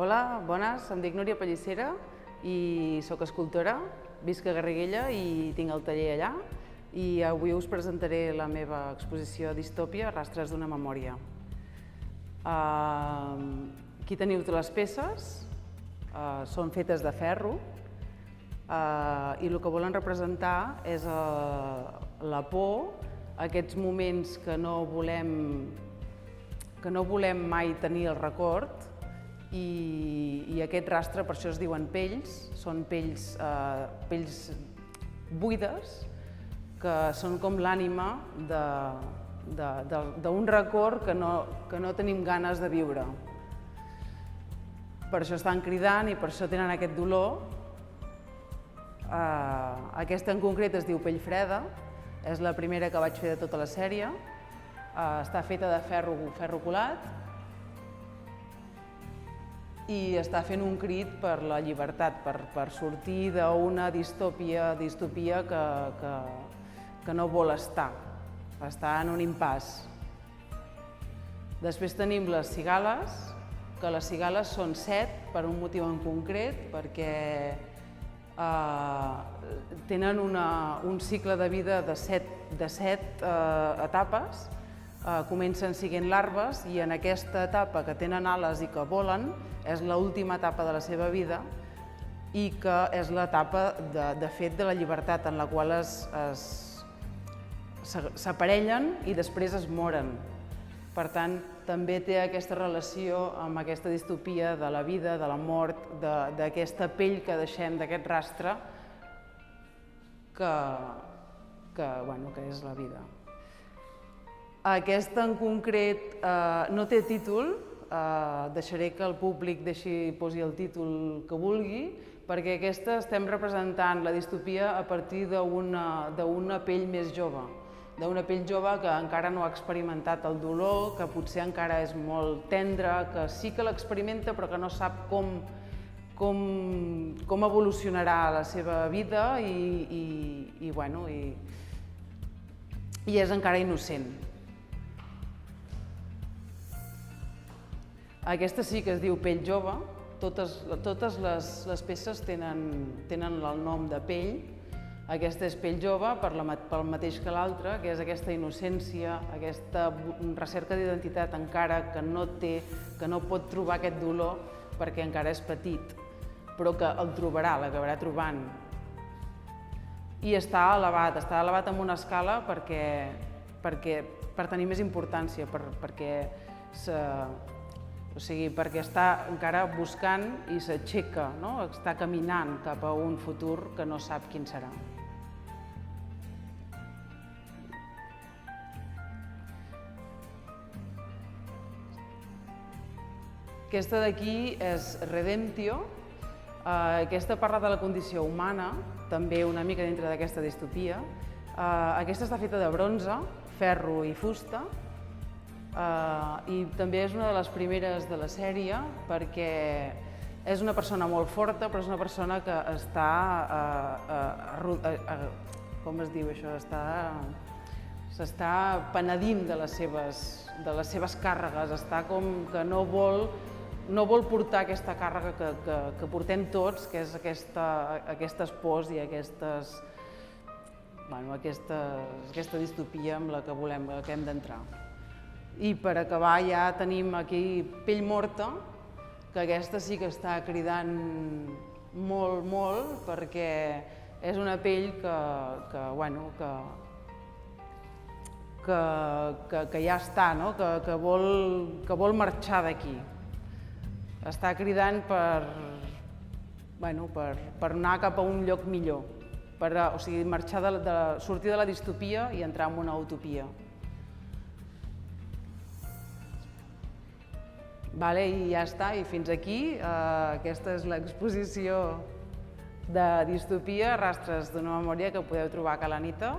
Hola, bones, em dic Núria Pallissera i sóc escultora, visc a Garriguella i tinc el taller allà i avui us presentaré la meva exposició Distòpia, rastres d'una memòria. Aquí teniu totes les peces, són fetes de ferro i el que volen representar és la por, aquests moments que no volem mai tenir el record i aquest rastre, per això es diuen pells, són pells buides que són com l'ànima d'un record que no tenim ganes de viure. Per això estan cridant i per això tenen aquest dolor. Aquesta en concret es diu pell freda, és la primera que vaig fer de tota la sèrie. Està feta de ferro colat i està fent un crit per la llibertat, per sortir d'una distopia que no vol estar en un impàs. Després tenim les cigales, que les cigales són 7 per un motiu en concret, perquè tenen un cicle de vida de 7 etapes. Comencen sent larves i en aquesta etapa que tenen ales i que volen és l'última etapa de la seva vida i que és l'etapa de fet de la llibertat en la qual s'aparellen i després es moren. Per tant, també té aquesta relació amb aquesta distopia de la vida, de la mort, d'aquesta pell que deixem, d'aquest rastre que és la vida. Aquesta en concret no té títol, deixaré que el públic posi el títol que vulgui, perquè aquesta estem representant la distopia a partir d'una pell més jove, d'una pell jove que encara no ha experimentat el dolor, que potser encara és molt tendra, que sí que l'experimenta però que no sap com evolucionarà la seva vida i és encara innocent. Aquesta sí que es diu pell jove, totes les peces tenen el nom de pell. Aquesta és pell jove pel mateix que l'altra, que és aquesta innocència, aquesta recerca d'identitat encara que no pot trobar aquest dolor perquè encara és petit, però que el trobarà, l'acabarà trobant. I està elevat amb una escala per tenir més importància, perquè està encara buscant i s'aixeca, està caminant cap a un futur que no sap quin serà. Aquesta d'aquí és Redemptio. Aquesta parla de la condició humana, també una mica dintre d'aquesta distopia. Aquesta està feta de bronze, ferro i fusta, i també és una de les primeres de la sèrie perquè és una persona molt forta, però és una persona que està, com es diu això, s'està penedint de les seves càrregues, està com que no vol portar aquesta càrrega que portem tots, que és aquestes pors i aquesta distopia amb la que hem d'entrar. I per acabar ja tenim aquí pell morta, que aquesta sí que està cridant molt, molt, perquè és una pell que ja està, que vol marxar d'aquí. Està cridant per anar cap a un lloc millor, sortir de la distopia i entrar en una utopia. I ja està, i fins aquí. Aquesta és l'exposició de Distòpia, rastres d'una memòria que podeu trobar a Ca l'Anita.